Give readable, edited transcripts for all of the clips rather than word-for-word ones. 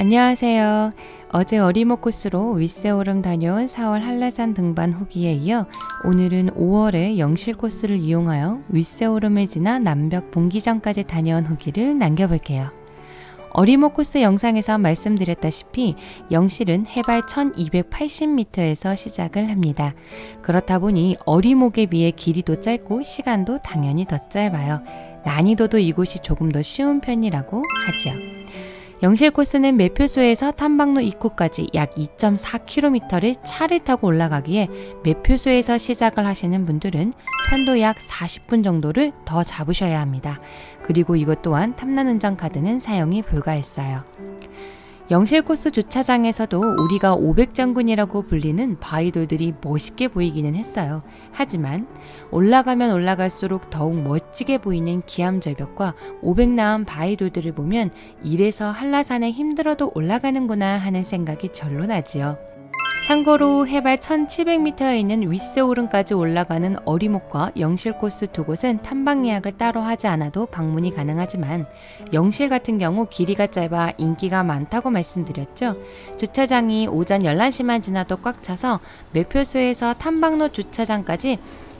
안녕하세요. 어제 어리목 코스로 윗세오름 다녀온 4월 한라산 등반 후기에 이어 오늘은 5월에 영실 코스를 이용하여 윗세오름을 지나 남벽 분기점까지 다녀온 후기를 남겨볼게요. 어리목 코스 영상에서 말씀드렸다시피 영실은 해발 1280m에서 시작을 합니다. 그렇다 보니 어리목에 비해 길이도 짧고 시간도 당연히 더 짧아요. 난이도도 이곳이 조금 더 쉬운 편이라고 하죠. 영실 코스는 매표소에서 탐방로 입구까지 약 2.4km를 차를 타고 올라가기에 매표소에서 시작을 하시는 분들은 편도 약 40분 정도를 더 잡으셔야 합니다. 그리고 이것 또한 탐난은정 카드는 사용이 불가했어요. 영실 코스 주차장에서도 우리가 500장군이라고 불리는 바위돌들이 멋있게 보이기는 했어요. 하지만 올라가면 올라갈수록 더욱 멋지게 보이는 기암절벽과 500나은 바위돌들을 보면 이래서 한라산에 힘들어도 올라가는구나 하는 생각이 절로 나지요. 참고로 해발 1700m에 있는 윗세오름까지 올라가는 어리목과 영실 코스 두 곳은 탐방 예약을 따로 하지 않아도 방문이 가능하지만 영실 같은 경우 길이가 짧아 인기가 많다고 말씀드렸죠. 주차장이 오전 11시만 지나도 꽉 차서 매표소에서 탐방로 주차장까지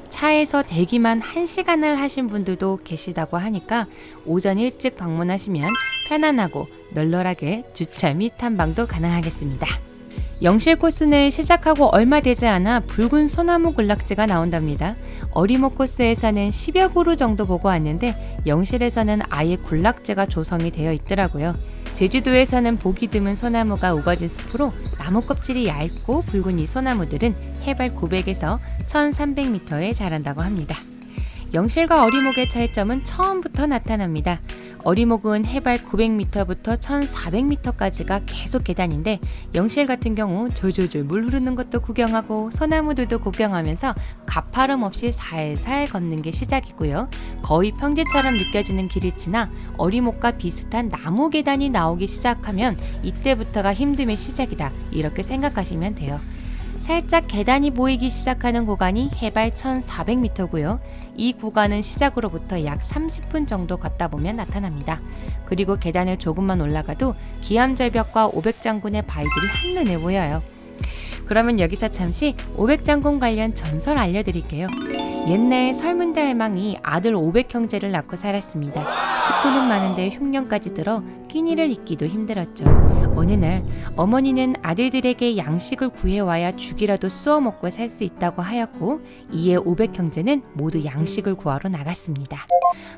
차에서 대기만 1시간을 하신 분들도 계시다고 하니까 오전 일찍 방문하시면 편안하고 널널하게 주차 및 탐방도 가능하겠습니다. 영실 코스는 시작하고 얼마 되지 않아 붉은 소나무 군락지가 나온답니다. 어리목 코스에서는 10여 그루 정도 보고 왔는데 영실에서는 아예 군락지가 조성이 되어 있더라고요. 제주도에서는 보기 드문 소나무가 우거진 숲으로 나무 껍질이 얇고 붉은 이 소나무들은 해발 900에서 1300m에 자란다고 합니다. 영실과 어리목의 차이점은 처음부터 나타납니다. 어리목은 해발 900m부터 1400m까지가 계속 계단인데 영실 같은 경우 졸졸졸 물 흐르는 것도 구경하고 소나무들도 구경하면서 가파름 없이 살살 걷는 게 시작이고요. 거의 평지처럼 느껴지는 길을 지나 어리목과 비슷한 나무 계단이 나오기 시작하면 이때부터가 힘듦의 시작이다. 이렇게 생각하시면 돼요. 살짝 계단이 보이기 시작하는 구간이 해발 1400m고요. 이 구간은 시작으로부터 약 30분 정도 걷다 보면 나타납니다. 그리고 계단을 조금만 올라가도 기암절벽과 500장군의 바위들이 한눈에 보여요. 그러면 여기서 잠시 500장군 관련 전설 알려드릴게요. 옛날 설문대 할망이 아들 500형제를 낳고 살았습니다. 식구는 많은데 흉년까지 들어 끼니를 잇기도 힘들었죠. 어느 날 어머니는 아들들에게 양식을 구해와야 죽이라도 쑤어 먹고 살 수 있다고 하였고 이에 500형제는 모두 양식을 구하러 나갔습니다.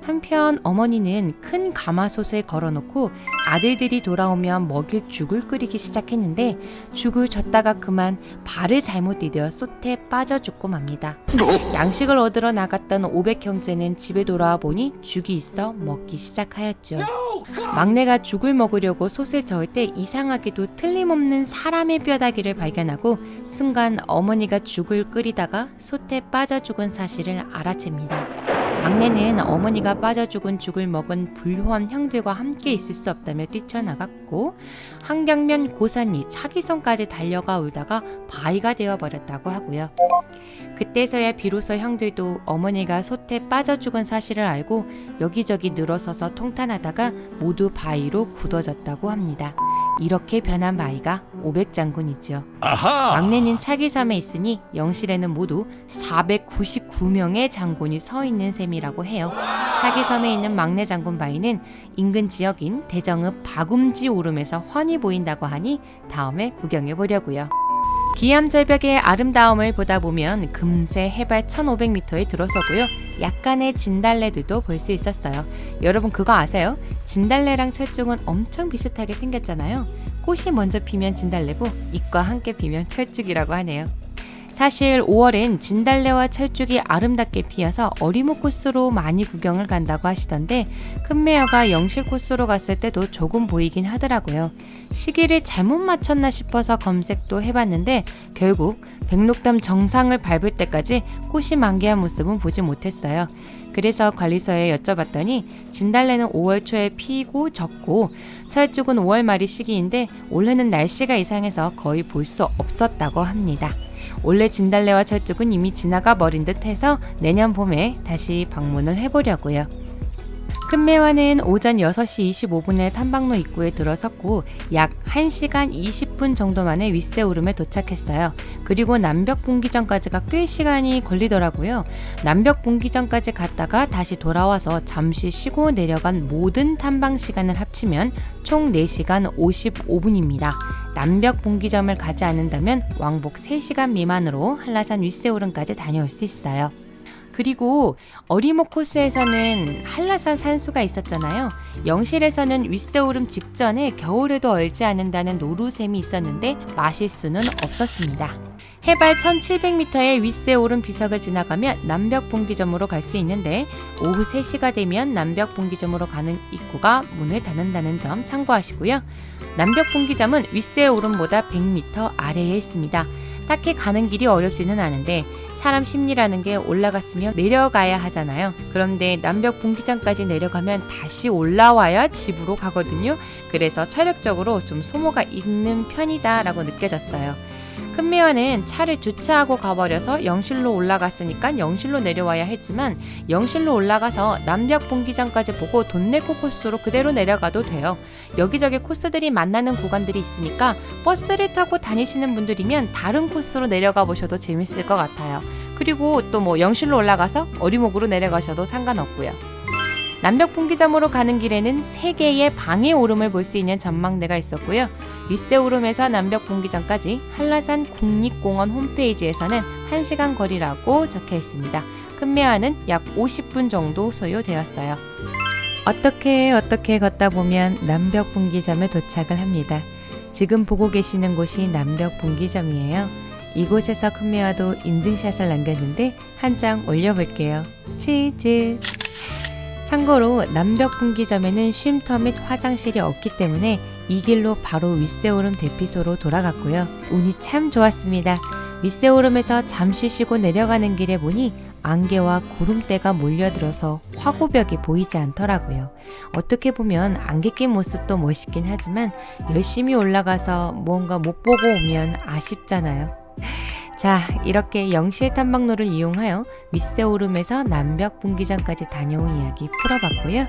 한편 어머니는 큰 가마솥을 걸어놓고 아들들이 돌아오면 먹일 죽을 끓이기 시작했는데 죽을 젓다가 그만 발을 잘못 디뎌 솥에 빠져 죽고 맙니다. 양식을 얻으러 나갔던 500형제는 집에 돌아와 보니 죽이 있어 먹기 시작하였죠. 막내가 죽을 먹으려고 솥을 저을 때 이상하게도 틀림없는 사람의 뼈다귀를 발견하고 순간 어머니가 죽을 끓이다가 솥에 빠져 죽은 사실을 알아챕니다. 막내는 어머니가 빠져 죽은 죽을 먹은 불효한 형들과 함께 있을 수 없다며 뛰쳐나갔고 한경면 고산리 차기성까지 달려가 울다가 바위가 되어버렸다고 하고요. 그때서야 비로소 형들도 어머니가 솥에 빠져 죽은 사실을 알고 여기저기 늘어서서 통탄하다가 모두 바위로 굳어졌다고 합니다. 이렇게 변한 바위가 500장군이죠. 막내는 차기섬에 있으니 영실에는 모두 499명의 장군이 서 있는 셈이라고 해요. 차기섬에 있는 막내 장군 바위는 인근 지역인 대정읍 박움지 오름에서 훤히 보인다고 하니 다음에 구경해 보려고요. 기암절벽의 아름다움을 보다 보면 금세 해발 1500m에 들어서고요. 약간의 진달래들도 볼 수 있었어요. 여러분 그거 아세요? 진달래랑 철쭉은 엄청 비슷하게 생겼잖아요. 꽃이 먼저 피면 진달래고 잎과 함께 피면 철쭉이라고 하네요. 사실 5월엔 진달래와 철쭉이 아름답게 피어서 어리목 코스로 많이 구경을 간다고 하시던데 큰매여가 영실 코스로 갔을 때도 조금 보이긴 하더라고요. 시기를 잘못 맞췄나 싶어서 검색도 해봤는데 결국 백록담 정상을 밟을 때까지 꽃이 만개한 모습은 보지 못했어요. 그래서 관리소에 여쭤봤더니 진달래는 5월 초에 피고 졌고 철쭉은 5월 말이 시기인데 올해는 날씨가 이상해서 거의 볼 수 없었다고 합니다. 원래 진달래와 철쭉은 이미 지나가 버린 듯 해서 내년 봄에 다시 방문을 해보려고요. 큰매화는 오전 6시 25분에 탐방로 입구에 들어섰고 약 1시간 20분 정도 만에 윗세오름에 도착했어요. 그리고 남벽분기점까지가 꽤 시간이 걸리더라고요. 남벽분기점까지 갔다가 다시 돌아와서 잠시 쉬고 내려간 모든 탐방 시간을 합치면 총 4시간 55분입니다. 남벽분기점을 가지 않는다면 왕복 3시간 미만으로 한라산 윗세오름까지 다녀올 수 있어요. 그리고 어리목 코스에서는 한라산 산수가 있었잖아요. 영실에서는 윗세오름 직전에 겨울에도 얼지 않는다는 노루샘이 있었는데 마실 수는 없었습니다. 해발 1700m의 윗세오름 비석을 지나가면 남벽분기점으로 갈 수 있는데 오후 3시가 되면 남벽분기점으로 가는 입구가 문을 닫는다는 점 참고하시고요. 남벽분기점은 윗세오름보다 100m 아래에 있습니다. 딱히 가는 길이 어렵지는 않은데 사람 심리라는 게 올라갔으면 내려가야 하잖아요. 그런데 남벽분기점까지 내려가면 다시 올라와야 집으로 가거든요. 그래서 체력적으로 좀 소모가 있는 편이다 라고 느껴졌어요. 큰매화는 차를 주차하고 가버려서 영실로 올라갔으니까 영실로 내려와야 했지만 영실로 올라가서 남벽분기점까지 보고 돈내코 코스로 그대로 내려가도 돼요. 여기저기 코스들이 만나는 구간들이 있으니까 버스를 타고 다니시는 분들이면 다른 코스로 내려가 보셔도 재밌을 것 같아요. 그리고 또 영실로 올라가서 어리목으로 내려가셔도 상관없고요. 남벽분기점으로 가는 길에는 3개의 방해 오름을 볼 수 있는 전망대가 있었고요. 윗세오름에서 남벽분기점까지 한라산 국립공원 홈페이지에서는 1시간 거리라고 적혀 있습니다. 큰매화는 약 50분 정도 소요되었어요. 어떻게 걷다 보면 남벽분기점에 도착을 합니다. 지금 보고 계시는 곳이 남벽분기점이에요. 이곳에서 큰매화도 인증샷을 남겼는데 한 장 올려볼게요. 치즈! 참고로 남벽분기점에는 쉼터 및 화장실이 없기 때문에 이 길로 바로 윗세오름 대피소로 돌아갔고요. 운이 참 좋았습니다. 윗세오름에서 잠시 쉬고 내려가는 길에 보니 안개와 구름대가 몰려들어서 화구벽이 보이지 않더라고요. 어떻게 보면 안개 낀 모습도 멋있긴 하지만 열심히 올라가서 무언가 못 보고 오면 아쉽잖아요. 자, 이렇게 영실 탐방로를 이용하여 윗세오름에서 남벽분기점까지 다녀온 이야기 풀어봤고요.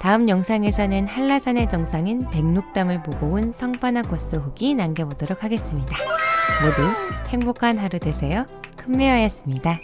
다음 영상에서는 한라산의 정상인 백록담을 보고 온 성판화 코스 후기 남겨보도록 하겠습니다. 모두 행복한 하루 되세요. 큰매화였습니다.